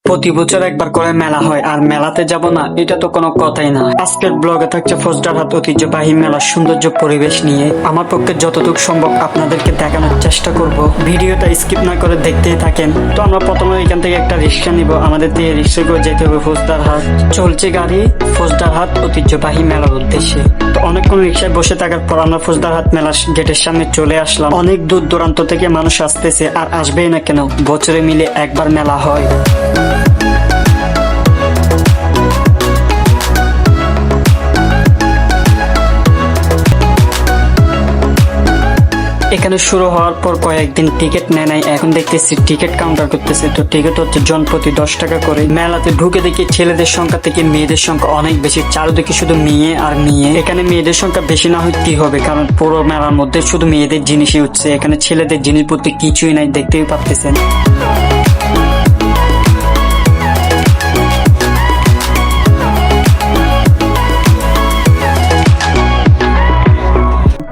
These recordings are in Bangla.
প্রতি বছর একবার করে মেলা হয় আর মেলাতে যাব না এটা তো কোনো কথাই না। আজকের ব্লগে থাকছে ফৌজদারহাট ঐতিহ্যবাহী মেলার সৌন্দর্য পরিবেশ নিয়ে। আমার পক্ষে যতটুকু সম্ভব আপনাদেরকে দেখানোর চেষ্টা করব। ভিডিওটা স্কিপ না করে দেখতেই থাকেন। তো আমরা প্রথমে এখান থেকে একটা রিক্সা নিব, আমাদের দিয়ে রিক্সা করে যেতে হবে ফৌজদারহাট। চলছে গাড়ি ফৌজদারহাট ঐতিহ্যবাহী মেলার উদ্দেশ্যে। তো অনেকক্ষণ রিক্সায় বসে থাকার পর আমরা ফৌজদারহাট মেলার গেটের সামনে চলে আসলাম। অনেক দূর দূরান্ত থেকে মানুষ আসতেছে, আর আসবেই না কেন, বছরে মিলে একবার মেলা হয়। এখানে শুরু হওয়ার পর কয়েকদিন টিকিট নেয় নাই, এখন দেখতেছি টিকিট কাউন্টার করতেছে। তো টিকিট হচ্ছে জনপ্রতি 10 টাকা করে। মেলাতে ঢুকে দেখি ছেলেদের সংখ্যা থেকে মেয়েদের সংখ্যা অনেক বেশি, চারদিকে শুধু মেয়ে আর মেয়ে। এখানে মেয়েদের সংখ্যা বেশি না হয় কি হবে, কারণ পুরো মেলার মধ্যে শুধু মেয়েদের জিনিসই হচ্ছে, এখানে ছেলেদের জিনিস বলতে কিছুই নাই, দেখতেই পাচ্ছেন।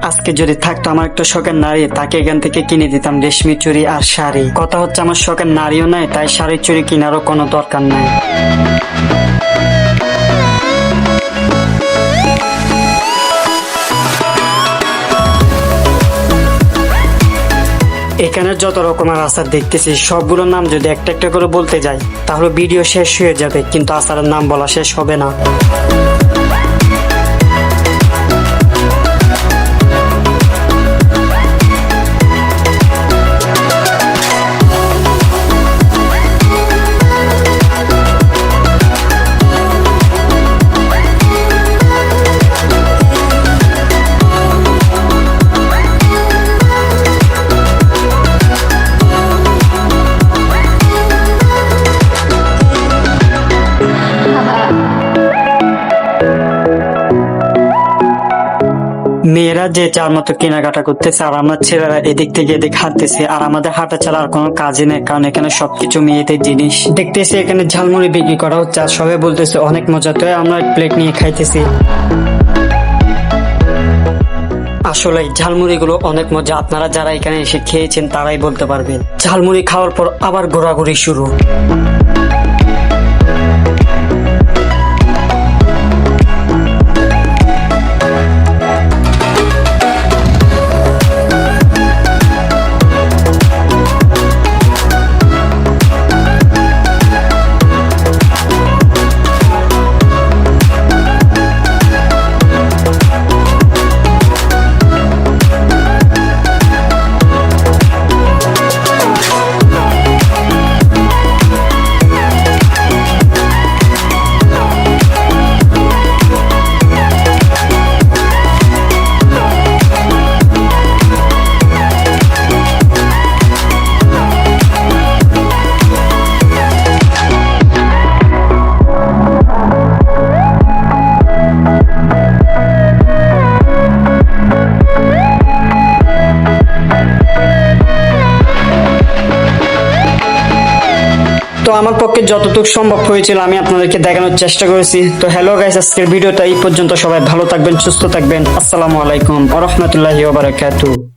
আজকে যদি থাকতো আমার একটা শখের নারী, তাকে এখান থেকে কিনে দিতাম রেশমি চুড়ি আর শাড়ি। কথা হচ্ছে আমার শখের নারীও নাই, তাই শাড়ি চুড়ি কেনারও কোনো দরকার নাই। এখানে যত রকমের আচার দেখতেছি সবগুলোর নাম যদি একটা একটা করে বলতে যাই তাহলে ভিডিও শেষ হয়ে যাবে, কিন্তু আচারের নাম বলা শেষ হবে না। মেয়েরা যে যার মতো কেনাকাটা করতেছে আর আমরা ছেলেরা এদিক থেকে এদিক হাঁটতেছে, আর আমাদের হাঁটা ছাড়া আর কোনো কাজই নেই, কারণ এখানে সবকিছু মেয়েদের জিনিস। দেখতেছি এখানে ঝালমুড়ি বিক্রি করা হচ্ছে আর সবাই বলতেছে অনেক মজা, তো আমরা প্লেট নিয়ে খাইতেছি। আসলে ঝালমুড়ি গুলো অনেক মজা, আপনারা যারা এখানে এসে খেয়েছেন তারাই বলতে পারবেন। ঝালমুড়ি খাওয়ার পর আবার ঘোরাঘুরি শুরু। তো আমার পক্ষে যতটুকু সম্ভব হয়েছিল আমি আপনাদেরকে দেখানোর চেষ্টা করেছি। তো হ্যালো গাইস, আজকের ভিডিওটা এই পর্যন্ত। সবাই ভালো থাকবেন, সুস্থ থাকবেন। আসসালামু আলাইকুম ওয়া রাহমাতুল্লাহি ওয়া বারাকাতুহু।